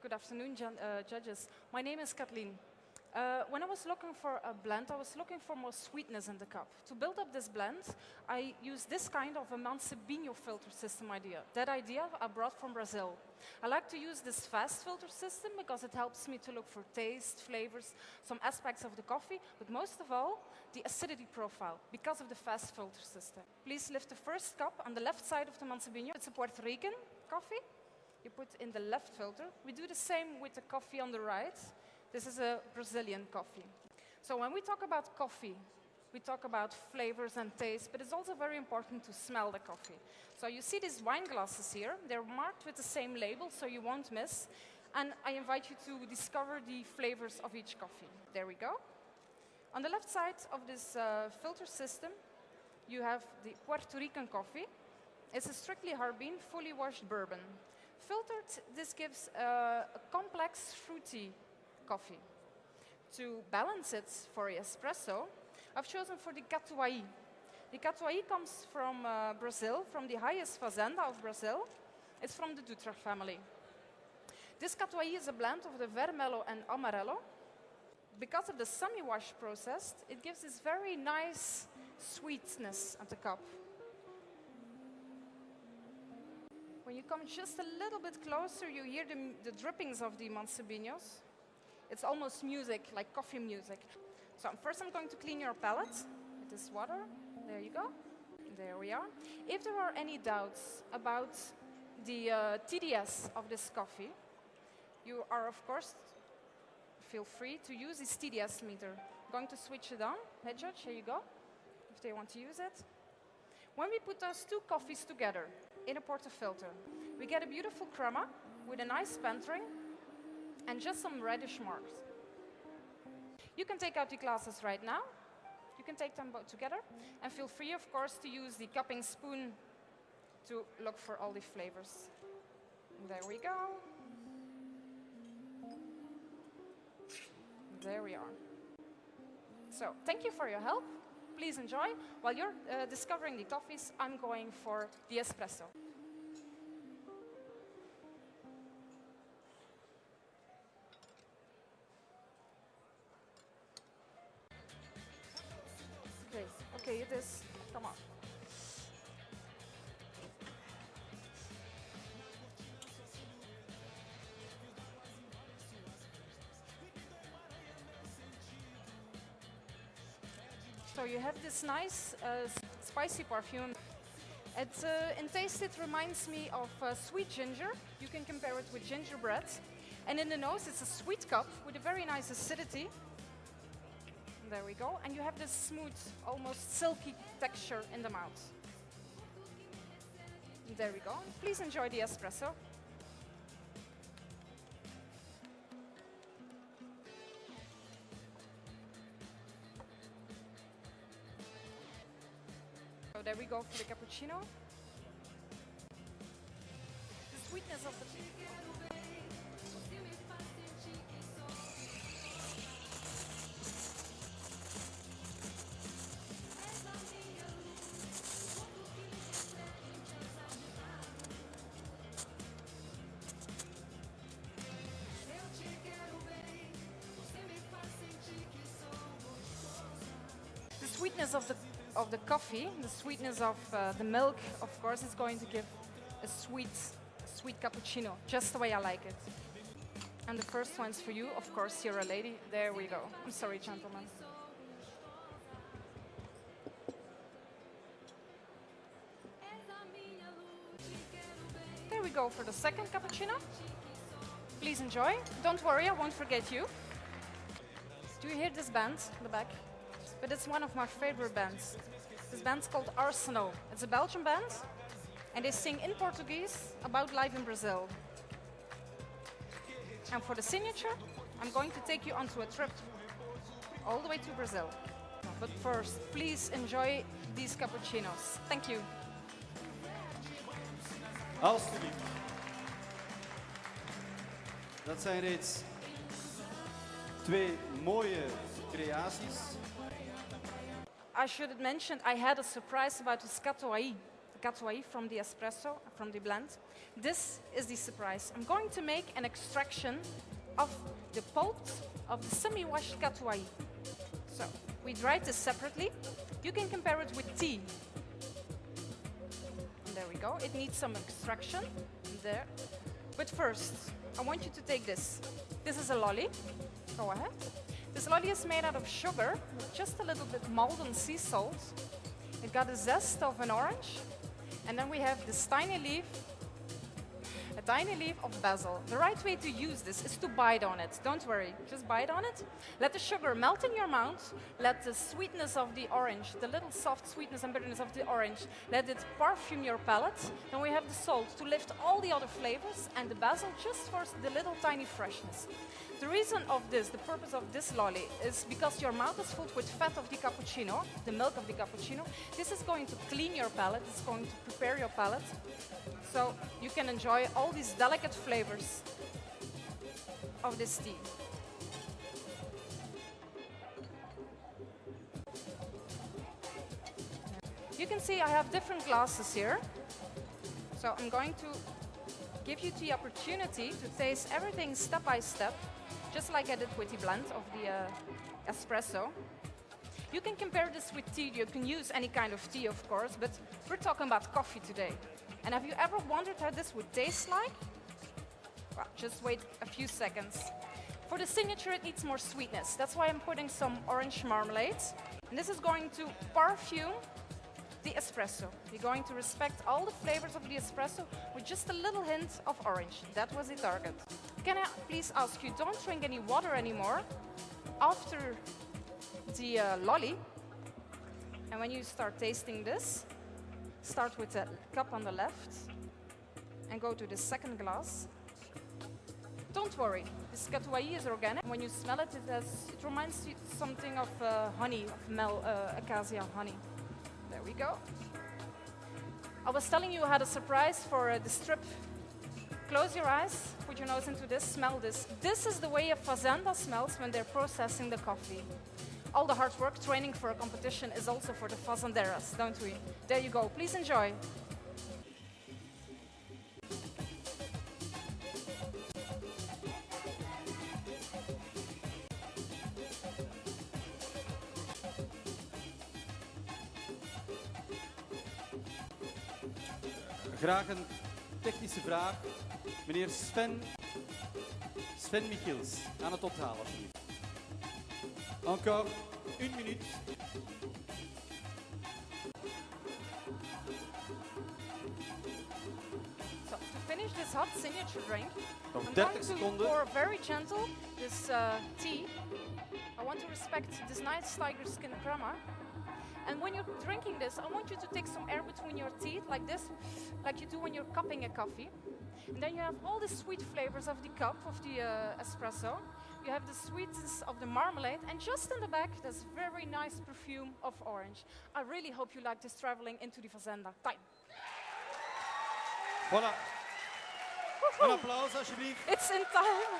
Good afternoon, judges. My name is Kathleen. When I was looking for a blend, I was looking for more sweetness in the cup. To build up this blend, I used this kind of a Mancebinho filter system idea. That idea I brought from Brazil. I like to use this fast filter system because it helps me to look for taste, flavors, some aspects of the coffee, but most of all, the acidity profile because of the fast filter system. Please lift the first cup on the left side of the Mancebinho. It's a Puerto Rican coffee. You put in the left filter. We do the same with the coffee on the right. This is a Brazilian coffee. So when we talk about coffee, we talk about flavors and taste, but it's also very important to smell the coffee. So you see these wine glasses here. They're marked with the same label, so you won't miss. And I invite you to discover the flavors of each coffee. There we go. On the left side of this filter system, you have the Puerto Rican coffee. It's a strictly Harbin, fully washed bourbon. Filtered, this gives a complex, fruity coffee. To balance it for espresso, I've chosen for the Catuai. The Catuai comes from Brazil, from the highest fazenda of Brazil. It's from the Dutra family. This Catuai is a blend of the Vermelho and Amarelo. Because of the semi-wash process, it gives this very nice sweetness at the cup. When you come just a little bit closer, you hear the drippings of the Mancebinhos. It's almost music, like coffee music. So first I'm going to clean your palate with this water. There you go. There we are. If there are any doubts about the TDS of this coffee, you are, of course, feel free to use this TDS meter. I'm going to switch it on. Head judge, here you go, if they want to use it. When we put those two coffees together in a portafilter, we get a beautiful crema with a nice pentering and just some reddish marks. You can take out the glasses right now. You can take them both together. And feel free, of course, to use the cupping spoon to look for all the flavors. There we go. There we are. So, thank you for your help. Please enjoy. While you're discovering the coffees, I'm going for the espresso. Okay, it is. Come on. So you have this nice spicy perfume. In taste, it reminds me of sweet ginger. You can compare it with gingerbread. And in the nose, it's a sweet cup with a very nice acidity. There we go. And you have this smooth, almost silky texture in the mouth. There we go. Please enjoy the espresso. So there we go for the cappuccino. The sweetness of the sweetness of the coffee, the sweetness of the milk, of course, is going to give a sweet cappuccino, just the way I like it. And the first one's for you, of course, you're a lady. There we go. I'm sorry, gentlemen. There we go for the second cappuccino. Please enjoy. Don't worry, I won't forget you. Do you hear this band in the back? But it's one of my favorite bands. This band's called Arsenal. It's a Belgian band, and they sing in Portuguese about life in Brazil. And for the signature, I'm going to take you onto a trip all the way to Brazil. But first, please enjoy these cappuccinos. Thank you. Alsjeblieft. Dat zijn reeds twee mooie creaties. I should have mentioned I had a surprise about the Catuai. Kathleengroot3 from the espresso, from the blend. This is the surprise. I'm going to make an extraction of the pulp of the semi-washed Kathleengroot3. So we dried this separately. You can compare it with tea. And there we go. It needs some extraction. There. But first, I want you to take this. This is a lolly. Go ahead. This lolly is made out of sugar with just a little bit malt and sea salt. It got a zest of an orange. And then we have this tiny leaf, a tiny leaf of basil. The right way to use this is to bite on it. Don't worry, just bite on it. Let the sugar melt in your mouth. Let the sweetness of the orange, the little soft sweetness and bitterness of the orange, let it perfume your palate. Then we have the salt to lift all the other flavors, and the basil just for the little tiny freshness. The reason of this, the purpose of this lolly, is because your mouth is filled with fat of the cappuccino, the milk of the cappuccino. This is going to clean your palate, it's going to prepare your palate, so you can enjoy all these delicate flavors of this tea. You can see I have different glasses here, so I'm going to give you the opportunity to taste everything step by step, just like I did with the blend of the espresso. You can compare this with tea. You can use any kind of tea, of course, but we're talking about coffee today. And have you ever wondered how this would taste like? Well, just wait a few seconds. For the signature, it needs more sweetness. That's why I'm putting some orange marmalade. And this is going to perfume the espresso. We're going to respect all the flavors of the espresso with just a little hint of orange. That was the target. Can I please ask you, don't drink any water anymore after the lolly. And when you start tasting this, start with the cup on the left and go to the second glass. Don't worry, this Kathleengroot3 is organic. When you smell it, it reminds you something of honey, of acacia honey. There we go. I was telling you I had a surprise for the strip. Close your eyes, put your nose into this, smell this. This is the way a fazenda smells when they're processing the coffee. All the hard work, training for a competition is also for the fazenderas, don't we? There you go, please enjoy. Graag een technische vraag. Meneer Sven Michiels, aan het ophalen alsjeblieft. Encore 1 minuut. So, to finish this hot signature drink, Nog I'm 30 going to seconden. pour very gentle this tea. I want to respect this nice tiger skin crema. And when you're drinking this, I want you to take some air between your teeth, like this, like you do when you're cupping a coffee. And then you have all the sweet flavors of the cup, of the espresso. You have the sweetness of the marmalade, and just in the back, there's very nice perfume of orange. I really hope you like this traveling into the fazenda. Time. Voilà. Een applaus alsjeblieft. It's in time.